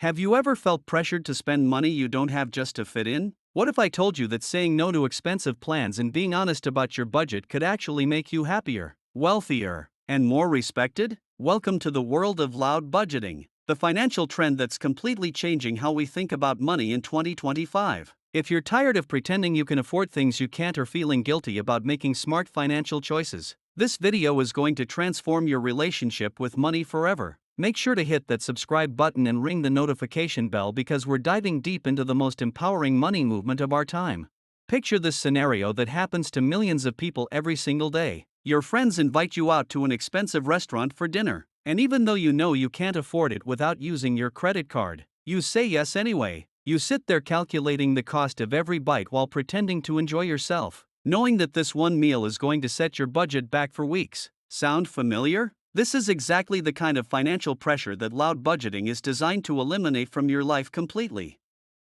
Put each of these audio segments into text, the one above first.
Have you ever felt pressured to spend money you don't have just to fit in? What if I told you that saying no to expensive plans and being honest about your budget could actually make you happier, wealthier, and more respected? Welcome to the world of loud budgeting, the financial trend that's completely changing how we think about money in 2025. If you're tired of pretending you can afford things you can't or feeling guilty about making smart financial choices, this video is going to transform your relationship with money forever. Make sure to hit that subscribe button and ring the notification bell because we're diving deep into the most empowering money movement of our time. Picture this scenario that happens to millions of people every single day. Your friends invite you out to an expensive restaurant for dinner, and even though you know you can't afford it without using your credit card, you say yes anyway. You sit there calculating the cost of every bite while pretending to enjoy yourself, knowing that this one meal is going to set your budget back for weeks. Sound familiar? This is exactly the kind of financial pressure that loud budgeting is designed to eliminate from your life completely.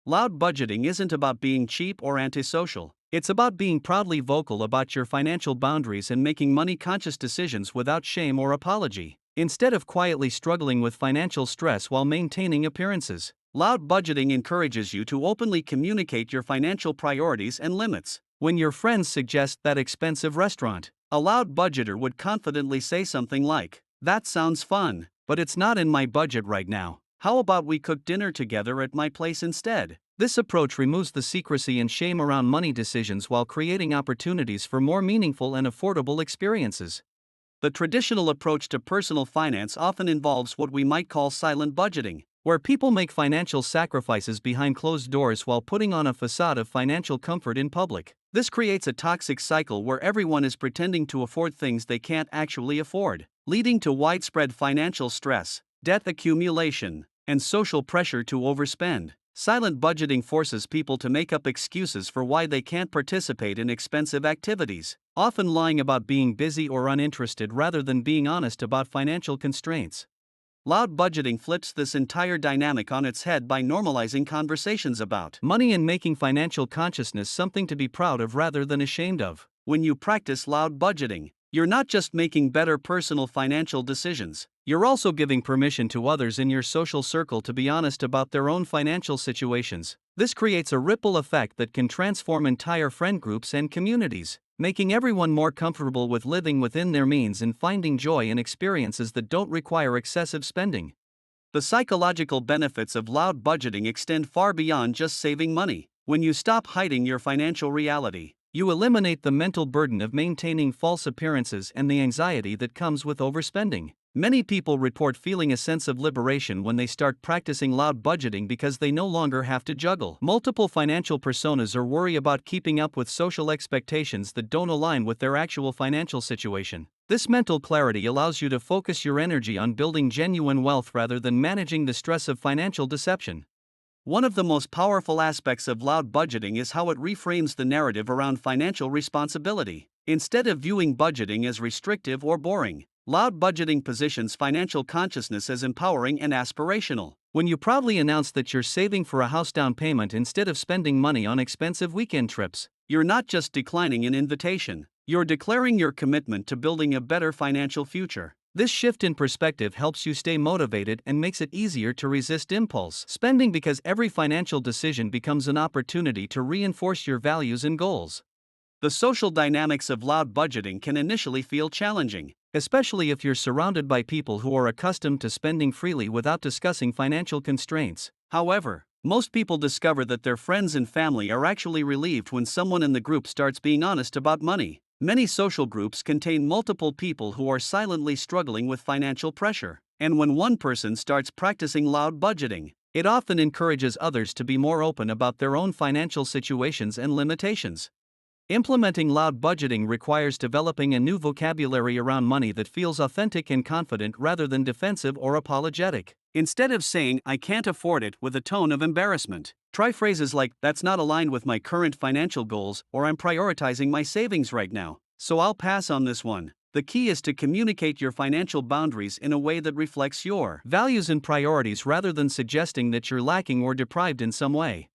Loud budgeting isn't about being cheap or antisocial. It's about being proudly vocal about your financial boundaries and making money-conscious decisions without shame or apology. Instead of quietly struggling with financial stress while maintaining appearances, loud budgeting encourages you to openly communicate your financial priorities and limits. When your friends suggest that expensive restaurant, a loud budgeter would confidently say something like, "That sounds fun, but it's not in my budget right now. How about we cook dinner together at my place instead?" This approach removes the secrecy and shame around money decisions while creating opportunities for more meaningful and affordable experiences. The traditional approach to personal finance often involves what we might call silent budgeting, where people make financial sacrifices behind closed doors while putting on a facade of financial comfort in public. This creates a toxic cycle where everyone is pretending to afford things they can't actually afford, leading to widespread financial stress, debt accumulation, and social pressure to overspend. Silent budgeting forces people to make up excuses for why they can't participate in expensive activities, often lying about being busy or uninterested rather than being honest about financial constraints. Loud budgeting flips this entire dynamic on its head by normalizing conversations about money and making financial consciousness something to be proud of rather than ashamed of. When you practice loud budgeting, you're not just making better personal financial decisions, you're also giving permission to others in your social circle to be honest about their own financial situations. This creates a ripple effect that can transform entire friend groups and communities, making everyone more comfortable with living within their means and finding joy in experiences that don't require excessive spending. The psychological benefits of loud budgeting extend far beyond just saving money. When you stop hiding your financial reality, you eliminate the mental burden of maintaining false appearances and the anxiety that comes with overspending. Many people report feeling a sense of liberation when they start practicing loud budgeting because they no longer have to juggle multiple financial personas or worry about keeping up with social expectations that don't align with their actual financial situation. This mental clarity allows you to focus your energy on building genuine wealth rather than managing the stress of financial deception. One of the most powerful aspects of loud budgeting is how it reframes the narrative around financial responsibility. Instead of viewing budgeting as restrictive or boring, loud budgeting positions financial consciousness as empowering and aspirational. When you proudly announce that you're saving for a house down payment instead of spending money on expensive weekend trips, you're not just declining an invitation, you're declaring your commitment to building a better financial future. This shift in perspective helps you stay motivated and makes it easier to resist impulse spending because every financial decision becomes an opportunity to reinforce your values and goals. The social dynamics of loud budgeting can initially feel challenging, especially if you're surrounded by people who are accustomed to spending freely without discussing financial constraints. However, most people discover that their friends and family are actually relieved when someone in the group starts being honest about money. Many social groups contain multiple people who are silently struggling with financial pressure, and when one person starts practicing loud budgeting, it often encourages others to be more open about their own financial situations and limitations. Implementing loud budgeting requires developing a new vocabulary around money that feels authentic and confident rather than defensive or apologetic. Instead of saying, "I can't afford it," with a tone of embarrassment, try phrases like, "That's not aligned with my current financial goals," or "I'm prioritizing my savings right now, so I'll pass on this one." The key is to communicate your financial boundaries in a way that reflects your values and priorities rather than suggesting that you're lacking or deprived in some way.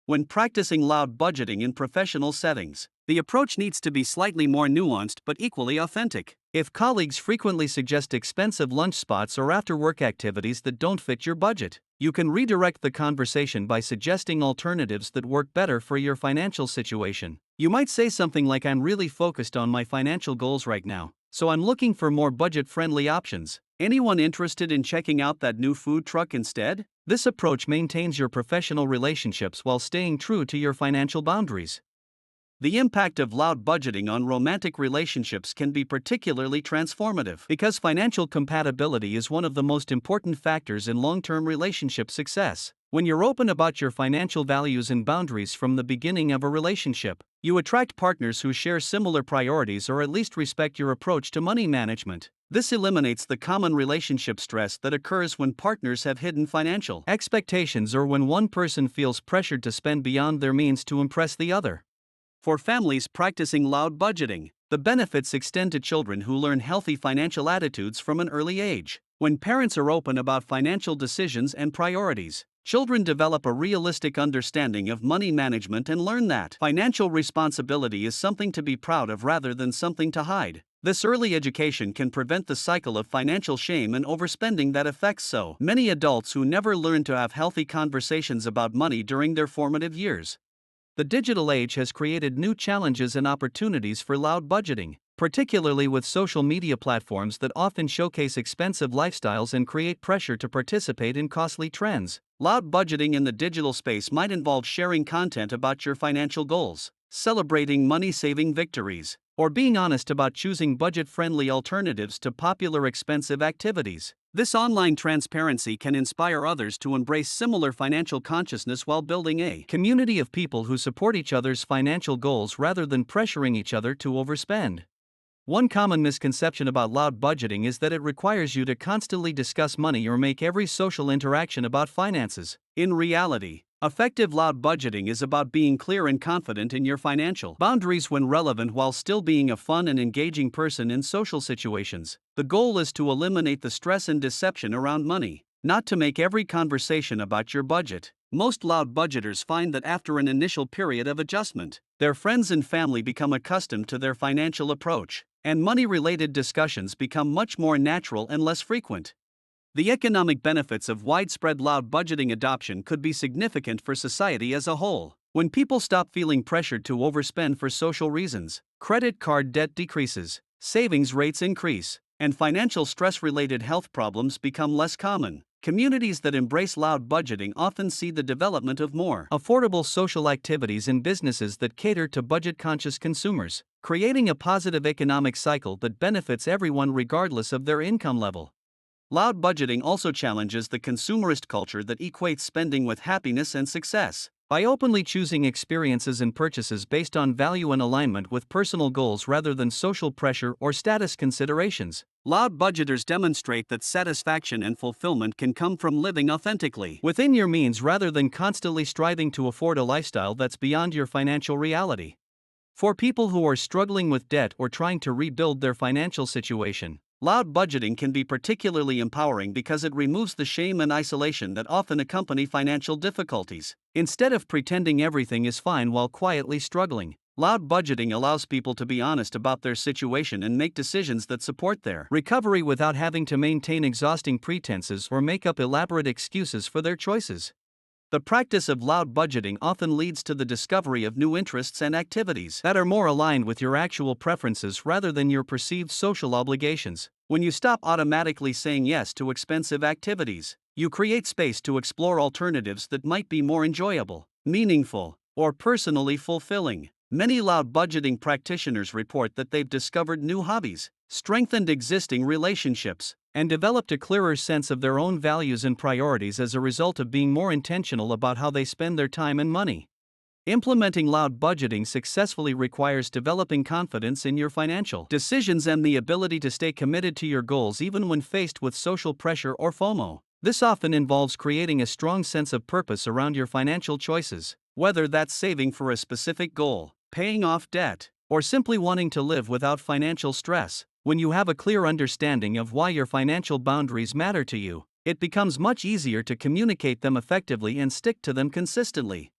When practicing loud budgeting in professional settings, the approach needs to be slightly more nuanced but equally authentic. If colleagues frequently suggest expensive lunch spots or after-work activities that don't fit your budget, You can redirect the conversation by suggesting alternatives that work better for your financial situation. You might say something like, "I'm really focused on my financial goals right now, so I'm looking for more budget-friendly options. Anyone interested in checking out that new food truck instead?" This approach maintains your professional relationships while staying true to your financial boundaries. The impact of loud budgeting on romantic relationships can be particularly transformative because financial compatibility is one of the most important factors in long-term relationship success. When you're open about your financial values and boundaries from the beginning of a relationship, you attract partners who share similar priorities or at least respect your approach to money management. This eliminates the common relationship stress that occurs when partners have hidden financial expectations or when one person feels pressured to spend beyond their means to impress the other. For families practicing loud budgeting, the benefits extend to children who learn healthy financial attitudes from an early age. When parents are open about financial decisions and priorities, children develop a realistic understanding of money management and learn that financial responsibility is something to be proud of rather than something to hide. This early education can prevent the cycle of financial shame and overspending that affects so many adults who never learn to have healthy conversations about money during their formative years. The digital age has created new challenges and opportunities for loud budgeting, particularly with social media platforms that often showcase expensive lifestyles and create pressure to participate in costly trends. Loud budgeting in the digital space might involve sharing content about your financial goals, celebrating money-saving victories, or being honest about choosing budget-friendly alternatives to popular expensive activities. This online transparency can inspire others to embrace similar financial consciousness while building a community of people who support each other's financial goals rather than pressuring each other to overspend. One common misconception about loud budgeting is that it requires you to constantly discuss money or make every social interaction about finances. In reality, effective loud budgeting is about being clear and confident in your financial boundaries when relevant while still being a fun and engaging person in social situations. The goal is to eliminate the stress and deception around money, not to make every conversation about your budget. Most loud budgeters find that after an initial period of adjustment, their friends and family become accustomed to their financial approach, and money-related discussions become much more natural and less frequent. The economic benefits of widespread loud budgeting adoption could be significant for society as a whole. When people stop feeling pressured to overspend for social reasons, credit card debt decreases, savings rates increase, and financial stress-related health problems become less common. Communities that embrace loud budgeting often see the development of more affordable social activities and businesses that cater to budget-conscious consumers, creating a positive economic cycle that benefits everyone regardless of their income level. Loud budgeting also challenges the consumerist culture that equates spending with happiness and success. By openly choosing experiences and purchases based on value and alignment with personal goals rather than social pressure or status considerations, loud budgeters demonstrate that satisfaction and fulfillment can come from living authentically within your means rather than constantly striving to afford a lifestyle that's beyond your financial reality. For people who are struggling with debt or trying to rebuild their financial situation, loud budgeting can be particularly empowering because it removes the shame and isolation that often accompany financial difficulties. Instead of pretending everything is fine while quietly struggling, loud budgeting allows people to be honest about their situation and make decisions that support their recovery without having to maintain exhausting pretenses or make up elaborate excuses for their choices. The practice of loud budgeting often leads to the discovery of new interests and activities that are more aligned with your actual preferences rather than your perceived social obligations. When you stop automatically saying yes to expensive activities, you create space to explore alternatives that might be more enjoyable, meaningful, or personally fulfilling. Many loud budgeting practitioners report that they've discovered new hobbies, strengthened existing relationships, and developed a clearer sense of their own values and priorities as a result of being more intentional about how they spend their time and money. Implementing loud budgeting successfully requires developing confidence in your financial decisions and the ability to stay committed to your goals even when faced with social pressure or FOMO. This often involves creating a strong sense of purpose around your financial choices, whether that's saving for a specific goal, paying off debt, or simply wanting to live without financial stress. When you have a clear understanding of why your financial boundaries matter to you, it becomes much easier to communicate them effectively and stick to them consistently.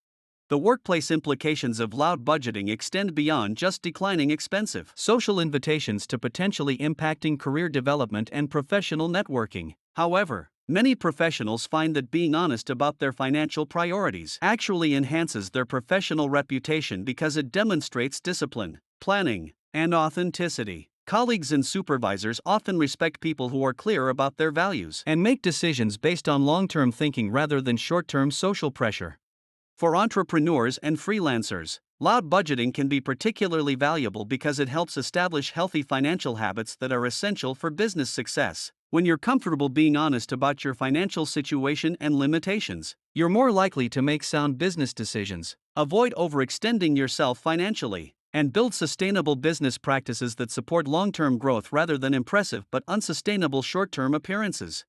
The workplace implications of loud budgeting extend beyond just declining expensive social invitations to potentially impacting career development and professional networking. However, Many professionals find that being honest about their financial priorities actually enhances their professional reputation because it demonstrates discipline, planning, and authenticity. Colleagues and supervisors often respect people who are clear about their values and make decisions based on long-term thinking rather than short-term social pressure. For entrepreneurs and freelancers, loud budgeting can be particularly valuable because it helps establish healthy financial habits that are essential for business success. When you're comfortable being honest about your financial situation and limitations, you're more likely to make sound business decisions, avoid overextending yourself financially, and build sustainable business practices that support long-term growth rather than impressive but unsustainable short-term appearances.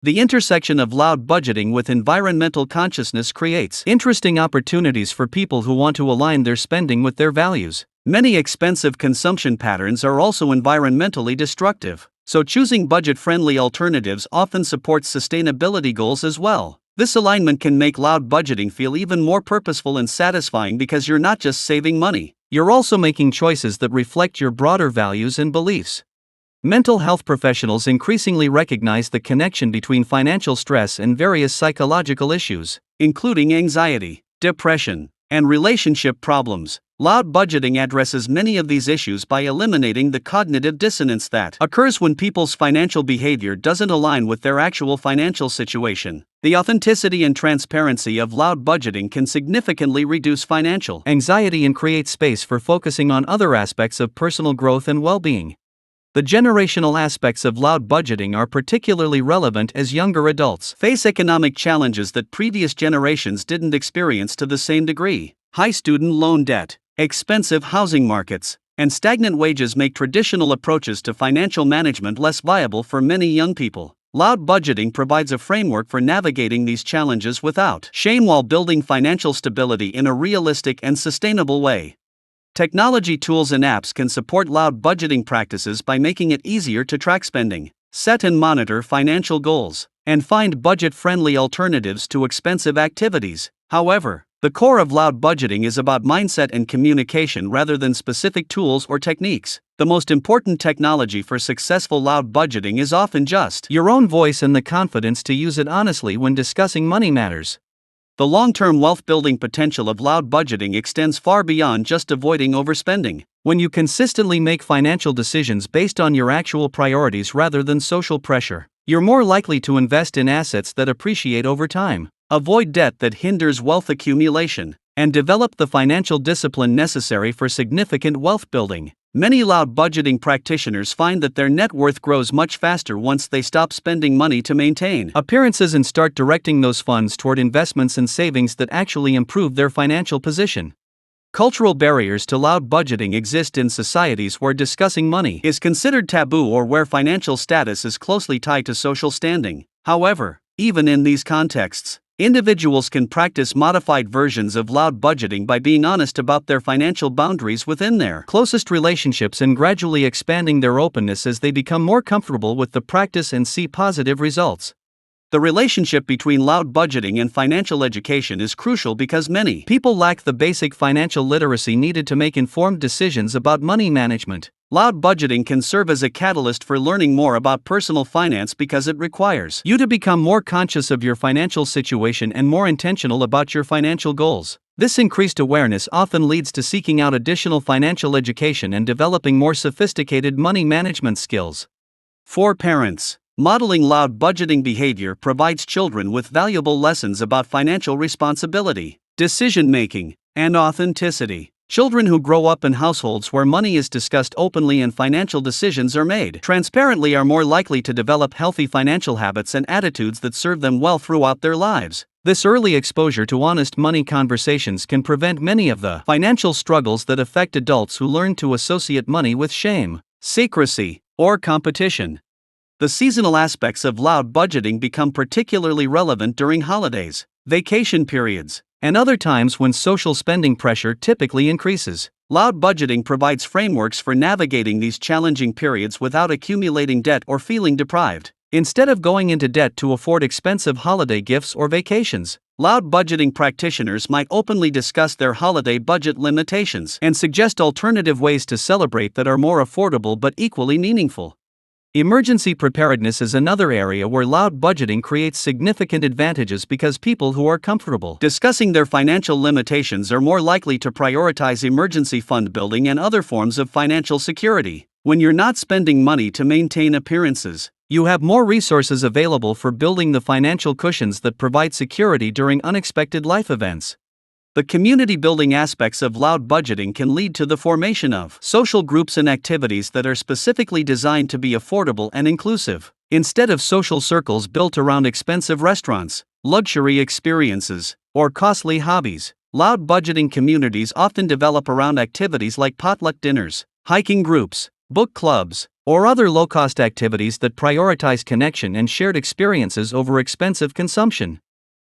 The intersection of loud budgeting with environmental consciousness creates interesting opportunities for people who want to align their spending with their values. Many expensive consumption patterns are also environmentally destructive, so choosing budget-friendly alternatives often supports sustainability goals as well. This alignment can make loud budgeting feel even more purposeful and satisfying because you're not just saving money, you're also making choices that reflect your broader values and beliefs. Mental health professionals increasingly recognize the connection between financial stress and various psychological issues, including anxiety, depression, and relationship problems. Loud budgeting addresses many of these issues by eliminating the cognitive dissonance that occurs when people's financial behavior doesn't align with their actual financial situation. The authenticity and transparency of loud budgeting can significantly reduce financial anxiety and create space for focusing on other aspects of personal growth and well-being. The generational aspects of loud budgeting are particularly relevant as younger adults face economic challenges that previous generations didn't experience to the same degree. High student loan debt, expensive housing markets, and stagnant wages make traditional approaches to financial management less viable for many young people. Loud budgeting provides a framework for navigating these challenges without shame while building financial stability in a realistic and sustainable way. Technology tools and apps can support loud budgeting practices by making it easier to track spending, set and monitor financial goals, and find budget-friendly alternatives to expensive activities. However, the core of loud budgeting is about mindset and communication rather than specific tools or techniques. The most important technology for successful loud budgeting is often just your own voice and the confidence to use it honestly when discussing money matters. The long-term wealth-building potential of loud budgeting extends far beyond just avoiding overspending. When you consistently make financial decisions based on your actual priorities rather than social pressure, you're more likely to invest in assets that appreciate over time, avoid debt that hinders wealth accumulation, and develop the financial discipline necessary for significant wealth building. Many loud budgeting practitioners find that their net worth grows much faster once they stop spending money to maintain appearances and start directing those funds toward investments and savings that actually improve their financial position. Cultural barriers to loud budgeting exist in societies where discussing money is considered taboo or where financial status is closely tied to social standing. However, even in these contexts, individuals can practice modified versions of loud budgeting by being honest about their financial boundaries within their closest relationships and gradually expanding their openness as they become more comfortable with the practice and see positive results. The relationship between loud budgeting and financial education is crucial because many people lack the basic financial literacy needed to make informed decisions about money management. Loud budgeting can serve as a catalyst for learning more about personal finance because it requires you to become more conscious of your financial situation and more intentional about your financial goals. This increased awareness often leads to seeking out additional financial education and developing more sophisticated money management skills. For parents, modeling loud budgeting behavior provides children with valuable lessons about financial responsibility, decision-making, and authenticity. Children who grow up in households where money is discussed openly and financial decisions are made transparently are more likely to develop healthy financial habits and attitudes that serve them well throughout their lives. This early exposure to honest money conversations can prevent many of the financial struggles that affect adults who learn to associate money with shame, secrecy, or competition. The seasonal aspects of loud budgeting become particularly relevant during holidays, vacation periods, and other times when social spending pressure typically increases. Loud budgeting provides frameworks for navigating these challenging periods without accumulating debt or feeling deprived. Instead of going into debt to afford expensive holiday gifts or vacations, loud budgeting practitioners might openly discuss their holiday budget limitations and suggest alternative ways to celebrate that are more affordable but equally meaningful. Emergency preparedness is another area where loud budgeting creates significant advantages because people who are comfortable discussing their financial limitations are more likely to prioritize emergency fund building and other forms of financial security. When you're not spending money to maintain appearances, you have more resources available for building the financial cushions that provide security during unexpected life events. The community-building aspects of loud budgeting can lead to the formation of social groups and activities that are specifically designed to be affordable and inclusive. Instead of social circles built around expensive restaurants, luxury experiences, or costly hobbies, loud budgeting communities often develop around activities like potluck dinners, hiking groups, book clubs, or other low-cost activities that prioritize connection and shared experiences over expensive consumption.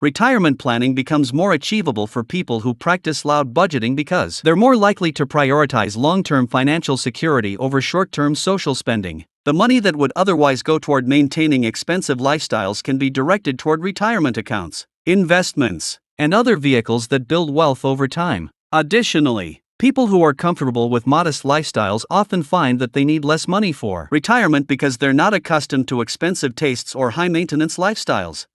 Retirement planning becomes more achievable for people who practice loud budgeting because they're more likely to prioritize long-term financial security over short-term social spending. The money that would otherwise go toward maintaining expensive lifestyles can be directed toward retirement accounts, investments, and other vehicles that build wealth over time. Additionally, people who are comfortable with modest lifestyles often find that they need less money for retirement because they're not accustomed to expensive tastes or high-maintenance lifestyles.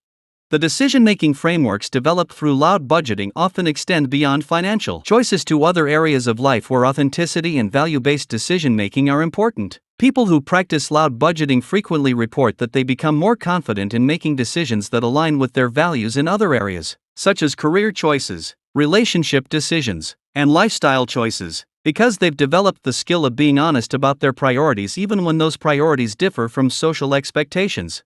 The decision-making frameworks developed through loud budgeting often extend beyond financial choices to other areas of life where authenticity and value-based decision-making are important. People who practice loud budgeting frequently report that they become more confident in making decisions that align with their values in other areas, such as career choices, relationship decisions, and lifestyle choices, because they've developed the skill of being honest about their priorities even when those priorities differ from social expectations.